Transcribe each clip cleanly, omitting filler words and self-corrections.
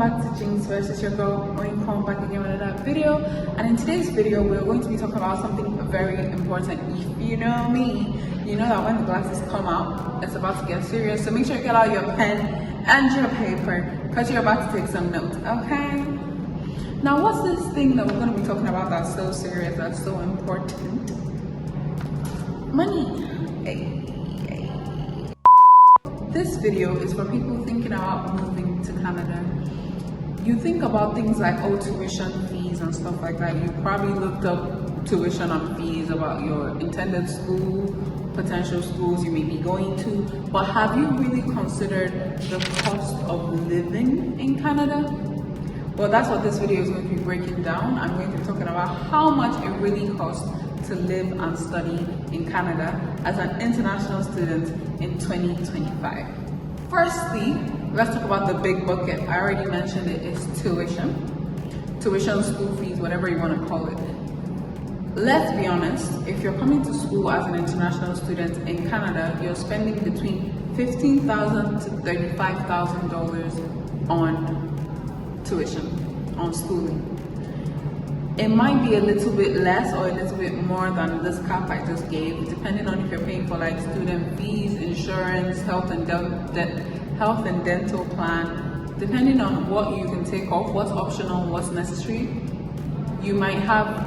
back to Jinx versus your girl. Come back again with another video, and in today's video we're going to be talking about something very important. If you know me, you know that when the glasses come out it's about to get serious, so make sure you get out your pen and your paper because you're about to take some notes, okay? Now, what's this thing that we're going to be talking about that's so serious, that's so important? Money. Hey. This video is for people thinking about moving to Canada. You think about things like, oh, tuition fees and stuff like that. You probably looked up tuition and fees about your intended school, potential schools you may be going to, but have you really considered the cost of living in Canada? Well, that's what this video is going to be breaking down. I'm going to be talking about how much it really costs to live and study in Canada as an international student in 2025. Firstly, let's talk about the big bucket. I already mentioned it is tuition, school fees, whatever you want to call it. Let's be honest, if you're coming to school as an international student in Canada, you're spending between $15,000 to $35,000 on tuition, on schooling. It might be a little bit less or a little bit more than this cap I just gave, depending on if you're paying for like student fees, insurance, health and dental plan. Depending on what you can take off, what's optional, what's necessary, you might have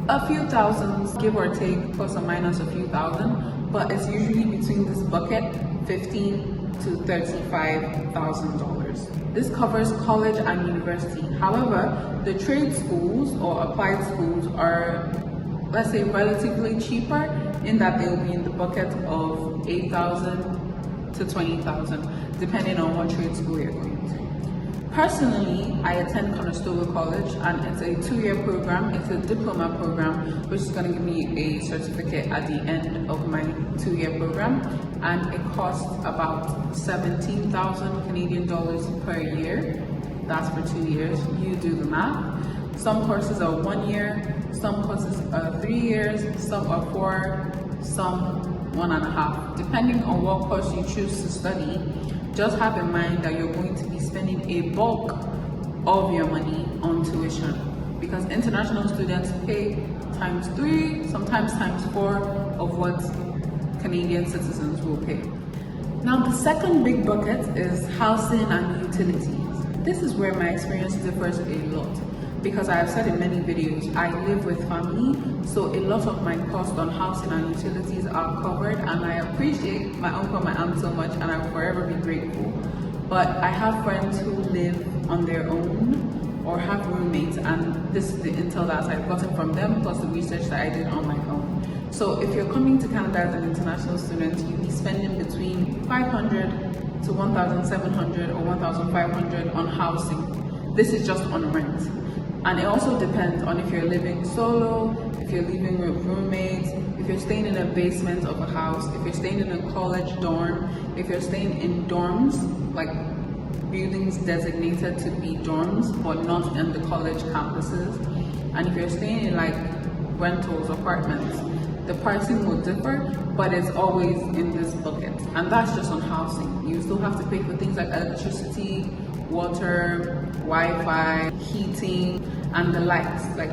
a few thousands, give or take, plus or minus a few thousand, but it's usually between this bucket, $15,000 to $35,000. This covers college and university. However, the trade schools or applied schools are, let's say, relatively cheaper in that they'll be in the bucket of $8,000 to $20,000, depending on what trade school you're going to. Personally, I attend Conestoga College, and it's a 2-year program. It's a diploma program, which is going to give me a certificate at the end of my 2-year program, and it costs about 17,000 Canadian dollars per year. That's for 2 years. You do the math. Some courses are 1 year, some courses are 3 years, some are 4, some 1.5. Depending on what course you choose to study, just have in mind that you're going to be spending a bulk of your money on tuition, because international students pay times 3, sometimes times 4 of what Canadian citizens will pay. Now, the second big bucket is housing and utilities. This is where my experience differs a lot, because I have said in many videos, I live with family, so a lot of my costs on housing and utilities are covered, and I appreciate my uncle and my aunt so much, and I will forever be grateful. But I have friends who live on their own or have roommates, and this is the intel that I've gotten from them, plus the research that I did on my own. So if you're coming to Canada as an international student, you'll be spending between $500 to $1,700 or $1,500 on housing. This is just on rent. And it also depends on if you're living solo, if you're living with roommates, if you're staying in a basement of a house, if you're staying in a college dorm, if you're staying in dorms, like buildings designated to be dorms, but not in the college campuses. And if you're staying in like rentals, apartments, the pricing will differ, but it's always in this bucket. And that's just on housing. You still have to pay for things like electricity, water, Wi-Fi, heating, and the likes. Like,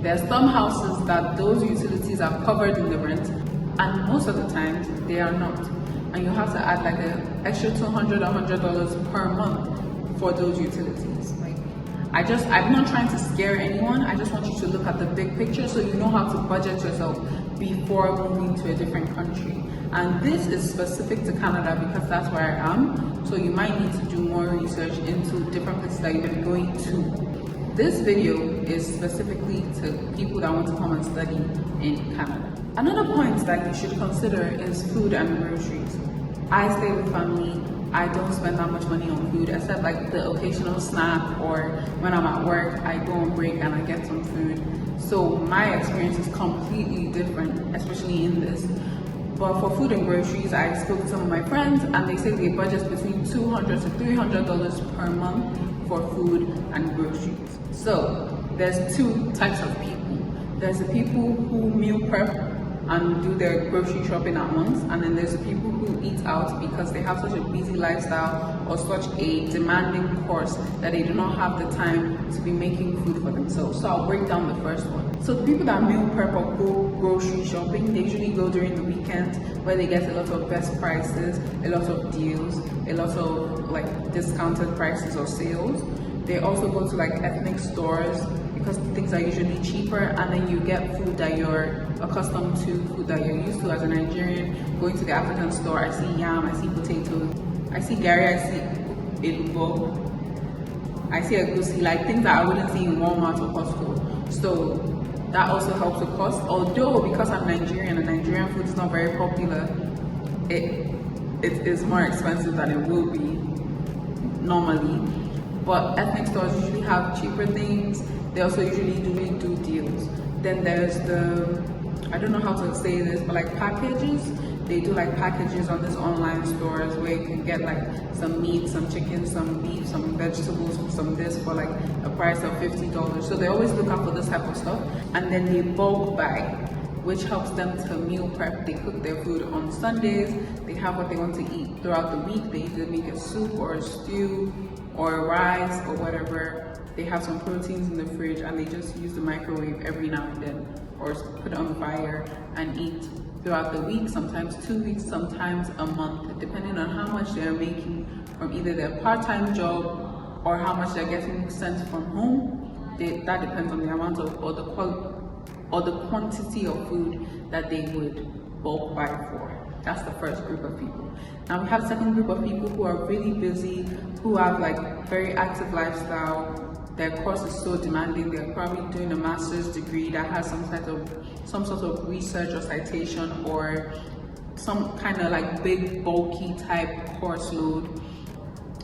there's some houses that those utilities are covered in the rent, and most of the times they are not. And you have to add like an extra $200 or $100 per month for those utilities. Like, I'm not trying to scare anyone. I just want you to look at the big picture so you know how to budget yourself before moving to a different country. And this is specific to Canada because that's where I am. So you might need to do more research into different places that you're going to. This video is specifically to people that want to come and study in Canada. Another point that you should consider is food and groceries. I stay with family. I don't spend that much money on food, except like the occasional snack, or when I'm at work, I go on break and I get some food. So my experience is completely different, especially in this. But for food and groceries, I spoke to some of my friends and they say they budget between $200 to $300 per month for food and groceries. So there's two types of people. There's the people who meal prep and do their grocery shopping at once, and then there's the people who eat out because they have such a busy lifestyle or such a demanding course that they do not have the time to be making food for themselves. So I'll break down the first one. So the people that meal prep or go grocery shopping, they usually go during the weekend where they get a lot of best prices, a lot of deals, a lot of like discounted prices or sales. They also go to like ethnic stores because things are usually cheaper, and then you get food that you're accustomed to, food that you're used to as a Nigerian. Going to the African store, I see yam, I see potatoes, I see gari, I see elubo, I see egusi, like things that I wouldn't see in Walmart or Costco. So that also helps the cost. Although because I'm Nigerian and Nigerian food is not very popular, it is more expensive than it will be normally. But ethnic stores usually have cheaper things. They also usually do deals. Then there's the, I don't know how to say this, but like packages. They do like packages on these online stores where you can get like some meat, some chicken, some beef, some vegetables, some this for like a price of $50. So they always look out for this type of stuff. And then they bulk buy, which helps them to meal prep. They cook their food on Sundays. They have what they want to eat throughout the week. They either make a soup or a stew or rice or whatever. They have some proteins in the fridge and they just use the microwave every now and then, or put it on the fire and eat throughout the week, sometimes 2 weeks, sometimes a month, depending on how much they're making from either their part-time job or how much they're getting sent from home. That depends on the amount of or the quantity of food that they would bulk buy for. That's the first group of people. Now we have a second group of people who are really busy, who have like very active lifestyle. Their course is so demanding. They're probably doing a master's degree that has some sort of research or citation or some kind of like big bulky type course load.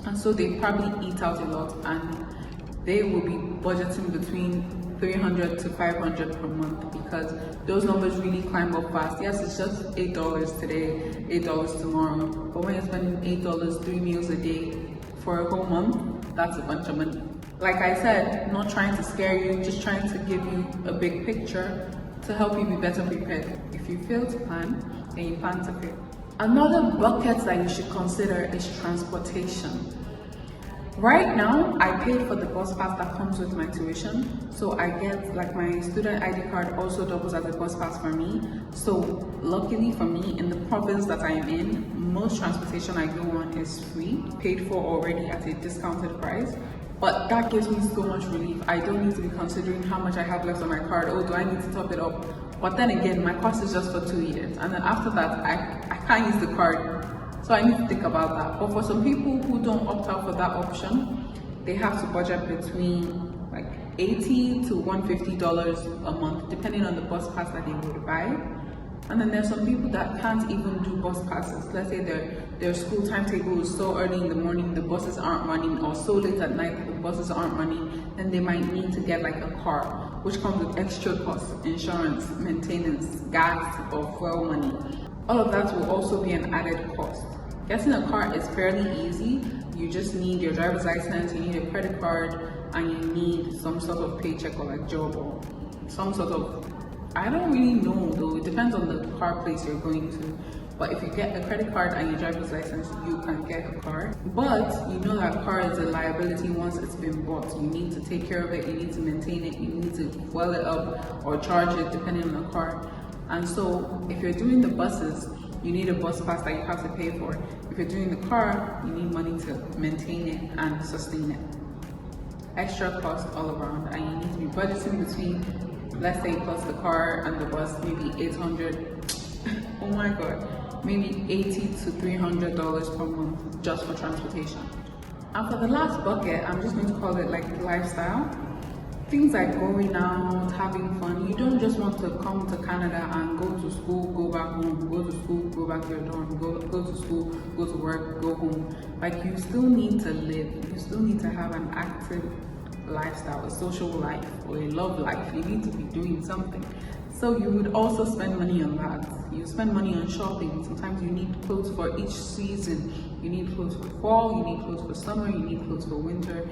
And so they probably eat out a lot, and they will be budgeting between $300 to $500 per month because those numbers really climb up fast. Yes, it's just $8 today, $8 tomorrow, but when you're spending $8 3 meals a day for a whole month, that's a bunch of money. Like I said, not trying to scare you, just trying to give you a big picture to help you be better prepared. If you fail to plan, then you plan to fail. Another bucket that you should consider is transportation. Right now, I paid for the bus pass that comes with my tuition. So I get like my student ID card also doubles as a bus pass for me. So luckily for me, in the province that I am in, most transportation I go on is free, paid for already at a discounted price. But that gives me so much relief. I don't need to be considering how much I have left on my card. Oh, do I need to top it up? But then again, my course is just for 2 years. And then after that, I can't use the card. So I need to think about that. But for some people who don't opt out for that option, they have to budget between like $80 to $150 a month, depending on the bus pass that they would buy. And then there's some people that can't even do bus passes. Let's say their school timetable is so early in the morning, the buses aren't running, or so late at night, the buses aren't running, then they might need to get like a car, which comes with extra costs, insurance, maintenance, gas, or fuel money. All of that will also be an added cost. Getting a car is fairly easy. You just need your driver's license, you need a credit card, and you need some sort of paycheck or like job or some sort of, I don't really know though, it depends on the car place you're going to. But if you get a credit card and your driver's license, you can get a car. But you know that car is a liability once it's been bought. You need to take care of it, you need to maintain it, you need to fuel it up or charge it depending on the car. And so if you're doing the buses, you need a bus pass that you have to pay for. If you're doing the car, you need money to maintain it and sustain it. Extra cost all around, and you need to be budgeting between, let's say plus the car and the bus, maybe 800, oh my god, maybe $80 to $300 per month just for transportation. And for the last bucket, I'm just going to call it like lifestyle. Things like going out, having fun. You don't just want to come to Canada and go to school, go back home, go to school, go back to your dorm, go to school, go to work, go home. Like, you still need to live. You still need to have an active lifestyle, a social life, or a love life. You need to be doing something. So you would also spend money on that. You spend money on shopping. Sometimes you need clothes for each season. You need clothes for fall, you need clothes for summer, you need clothes for winter.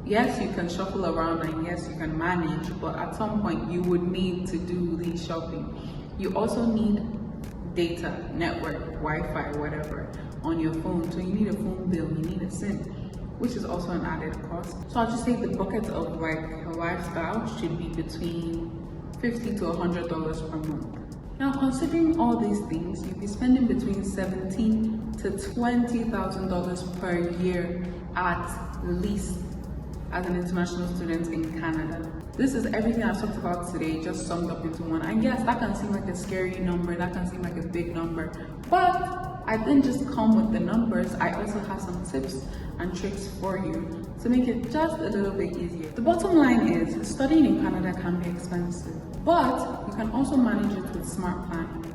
Yes, you can shuffle around and yes, you can manage, but at some point you would need to do the shopping. You also need data, network, Wi-Fi, whatever, on your phone. So you need a phone bill, you need a SIM, which is also an added cost. So I'll just say the bucket of like a lifestyle should be between $50 to $100 per month. Now, considering all these things, you'll be spending between $17,000 to $20,000 per year at least as an international student in Canada. This is everything I've talked about today, just summed up into one. And yes, that can seem like a scary number, that can seem like a big number, but I didn't just come with the numbers. I also have some tips and tricks for you to make it just a little bit easier. The bottom line is, studying in Canada can be expensive, but you can also manage it with smart planning.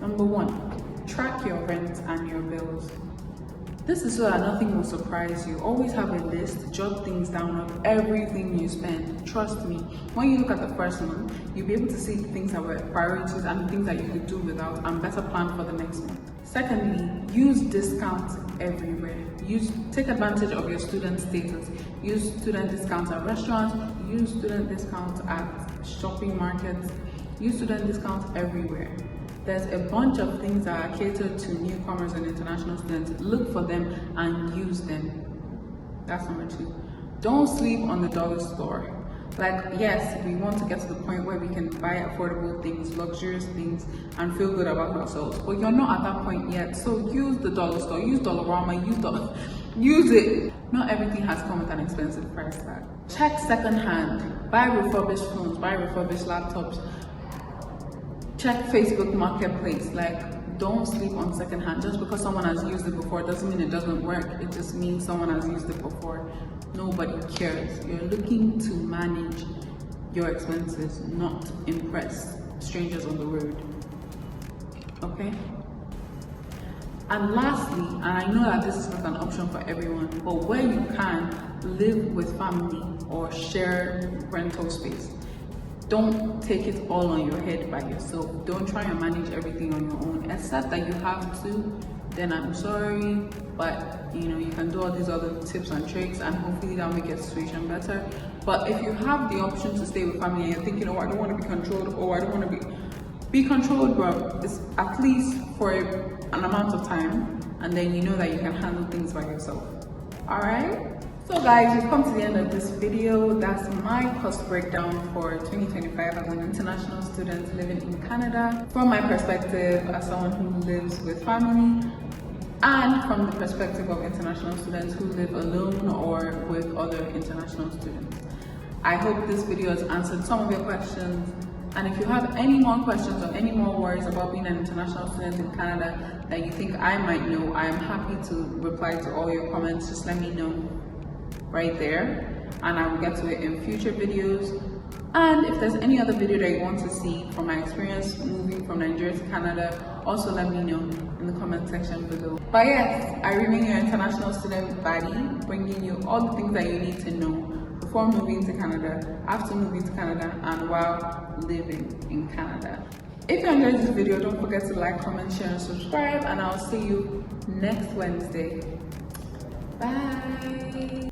Number one, track your rent and your bills. This is so that nothing will surprise you. Always have a list, jot things down of everything you spend. Trust me, when you look at the first month, you'll be able to see things that were priorities and things that you could do without and better plan for the next month. Secondly, use discounts everywhere. Take advantage of your student status. Use student discounts at restaurants, use student discounts at shopping markets, use student discounts everywhere. There's a bunch of things that are catered to newcomers and international students. Look for them and use them. That's number two. Don't sleep on the dollar store. Like, yes, we want to get to the point where we can buy affordable things, luxurious things, and feel good about ourselves. But you're not at that point yet. So use the dollar store, use Dollarama, use it. Not everything has come with an expensive price tag. Check secondhand. Buy refurbished phones, buy refurbished laptops. Check Facebook Marketplace. Like, don't sleep on secondhand. Just because someone has used it before doesn't mean it doesn't work. It just means someone has used it before. Nobody cares. You're looking to manage your expenses, not impress strangers on the road. Okay? And lastly, and I know that this is not an option for everyone, but where you can, live with family or share rental space. Don't take it all on your head by yourself. Don't try and manage everything on your own, except that you have to. Then I'm sorry, but you can do all these other tips and tricks, and hopefully that'll make your situation better. But if you have the option to stay with family and you're thinking, oh, I don't want to be controlled, or I don't want to be controlled, but it's at least for an amount of time, and then you know that you can handle things by yourself. All right. So guys, we've come to the end of this video. That's my cost breakdown for 2025 as an international student living in Canada, from my perspective as someone who lives with family, and from the perspective of international students who live alone or with other international students. I hope this video has answered some of your questions, and if you have any more questions or any more worries about being an international student in Canada that you think I might know, I am happy to reply to all your comments. Just let me know right there, and I will get to it in future videos. And if there's any other video that you want to see from my experience moving from Nigeria to Canada, also let me know in the comment section below. But yes, I remain your international student buddy, bringing you all the things that you need to know before moving to Canada, after moving to Canada, and while living in Canada. If you enjoyed this video, don't forget to like, comment, share, and subscribe, and I'll see you next Wednesday. Bye.